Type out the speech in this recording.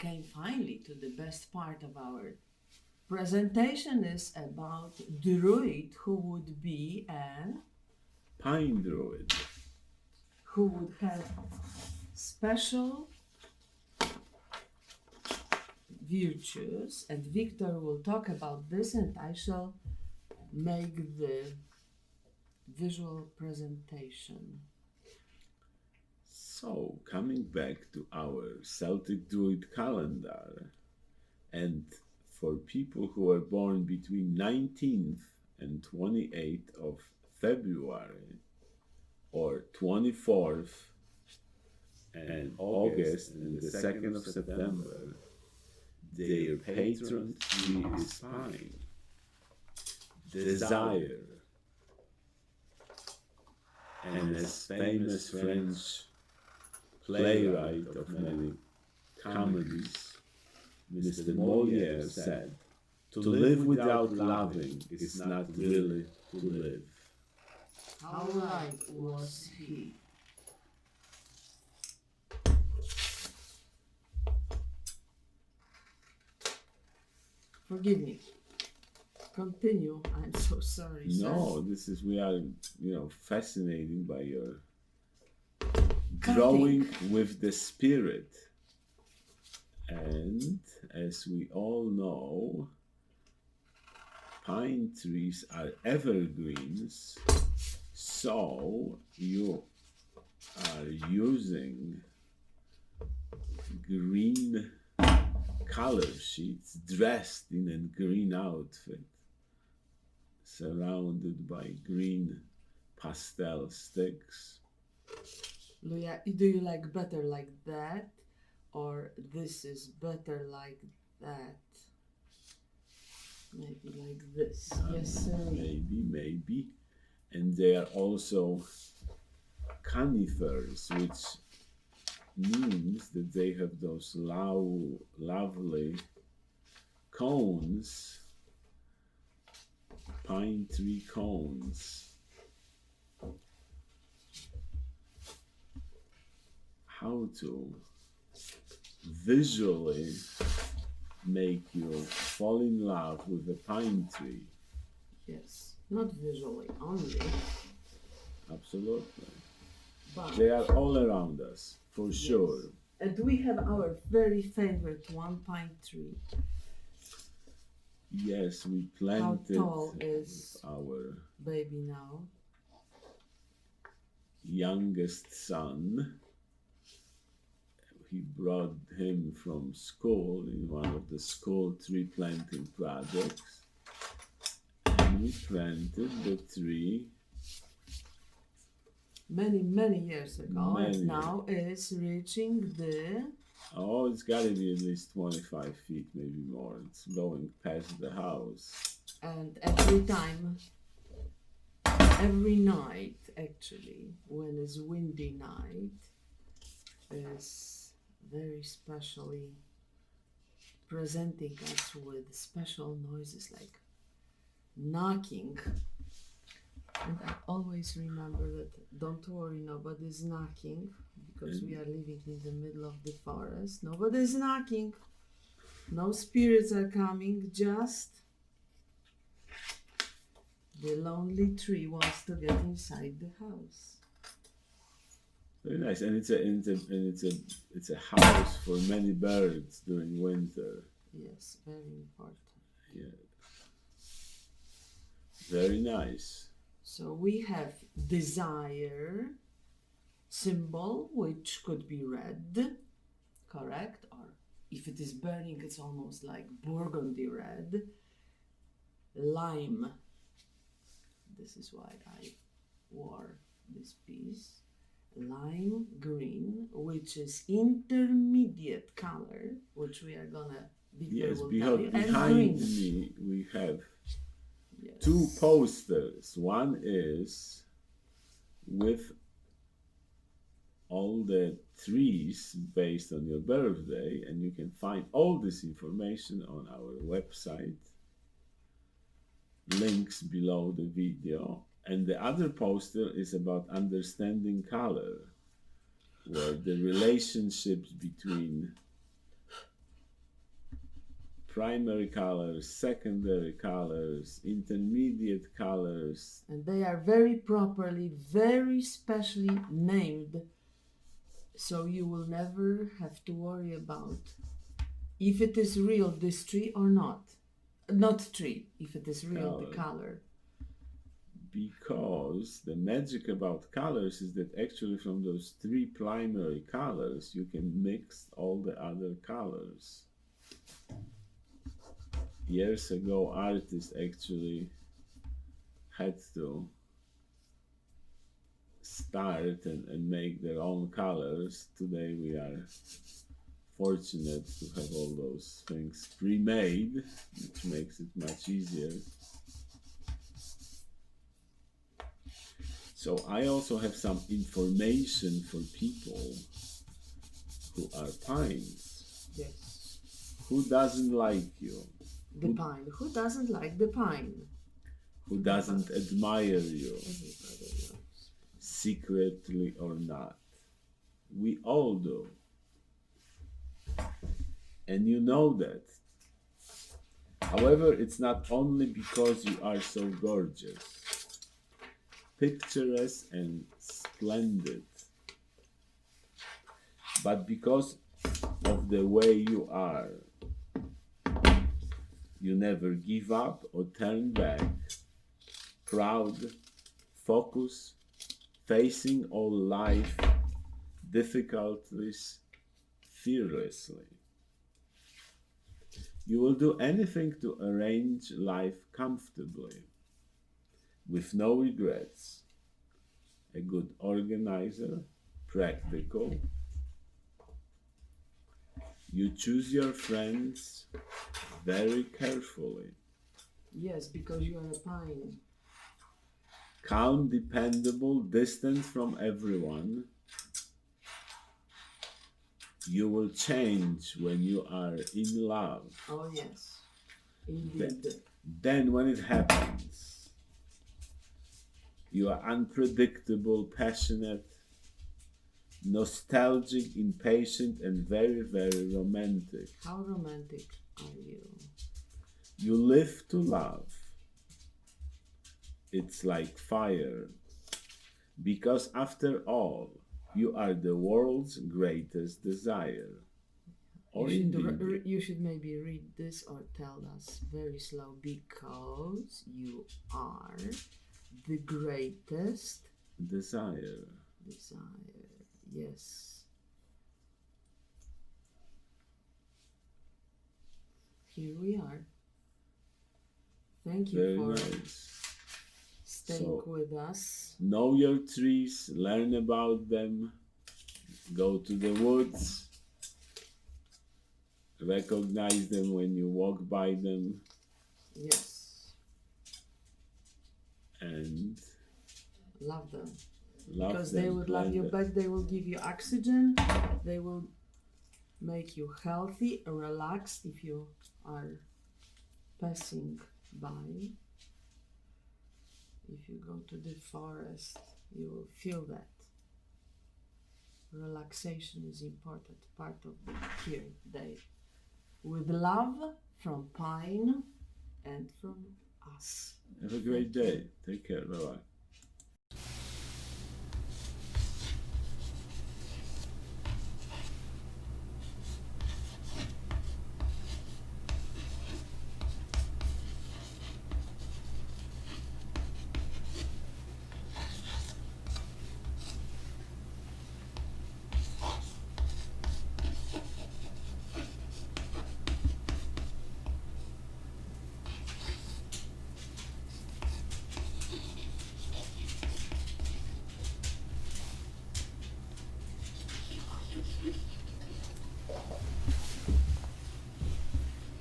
came finally to the best part of our presentation. Is about druid who would be an Pine druid. who would have special virtues, and Victor will talk about this, and I shall make the visual presentation. So, coming back to our Celtic Druid calendar, and for people who are born between 19th and 28th of February, or 24th and August and the 2nd of September, their patron tree is pine. Desire. And as famous French playwright of many comedies, Mr. Molière said, "To live without loving is not really to live." How right was he? Forgive me. Continue. I'm so sorry. No, this is, we are, fascinated by your Cutting. drawing with the spirit. And as we all know, pine trees are evergreens, so you are using green color sheets, dressed in a green outfit, surrounded by green pastel sticks. Luya, do you like better like that, or this is better like that? Maybe like this. Yes, sir. Maybe. And they are also conifers, which means that they have those lovely cones, pine tree cones. How to visually make you fall in love with a pine tree? Yes, not visually only, Absolutely. but They are all around us, for sure. and we have our very favorite one pine tree. Yes, we planted How tall is our baby now? youngest son. He brought him from school in one of the school tree planting projects. And we planted the tree Many years ago, Many and now is reaching the Oh, it's got to be at least 25 feet, maybe more. It's going past the house. and every night actually, when it's windy night, is very specially presenting us with special noises like knocking. And I always remember that don't worry, nobody's knocking, because we are living in the middle of the forest. Nobody's knocking. No spirits are coming, just the lonely tree wants to get inside the house. Very nice, and it's a house for many birds during winter. Yes, very important. Yeah, very nice. So we have desire symbol, which could be red, correct? Or if it is burning, it's almost like burgundy red. Lime. This is why I wore this piece. Lime green, which is intermediate color, which we are gonna Yes, will tell behind, you. And behind green. me we have Yes. two posters. One is with all the trees based on your birthday, and you can find all this information on our website. Links below the video. And the other poster is about understanding color, where the relationships between primary colors, secondary colors, intermediate colors. And they are very properly, very specially named, so you will never have to worry about if it is real this tree or not. Not tree, if it is real the color. Because the magic about colors is that actually from those 3 primary colors you can mix all the other colors. Years ago, artists actually had to start and make their own colors. Today we are fortunate to have all those things pre-made, which makes it much easier. So I also have some information for people who are pines. Yes. Who doesn't like you? The pine. Who doesn't like the pine? Who doesn't admire you? Everybody loves. Secretly or not. We all do. And you know that. However, it's not only because you are so gorgeous, picturesque and splendid, but because of the way you are. You never give up or turn back, proud, focused, facing all life difficulties fearlessly. You will do anything to arrange life comfortably, with no regrets. A good organizer, practical. You choose your friends very carefully. Yes, because you are a pine. Calm, dependable, distant from everyone. You will change when you are in love. Oh yes, indeed. Then when it happens, you are unpredictable, passionate, nostalgic, impatient, and very, very romantic. How romantic are you? You live to love. It's like fire. Because after all, you are the world's greatest desire. Or You should maybe read this or tell us very slow, because you are the greatest desire. Yes. Here we are. Thank you Very for nice. staying with us. Know your trees, learn about them, go to the woods, recognize them when you walk by them. Yes. And love them. Because they will love you back, they will give you oxygen, they will make you healthy, relaxed if you are passing by. If you go to the forest, you will feel that. Relaxation is important part of the here day. With love from Pine and from us. Have a great day. Take care. Bye-bye.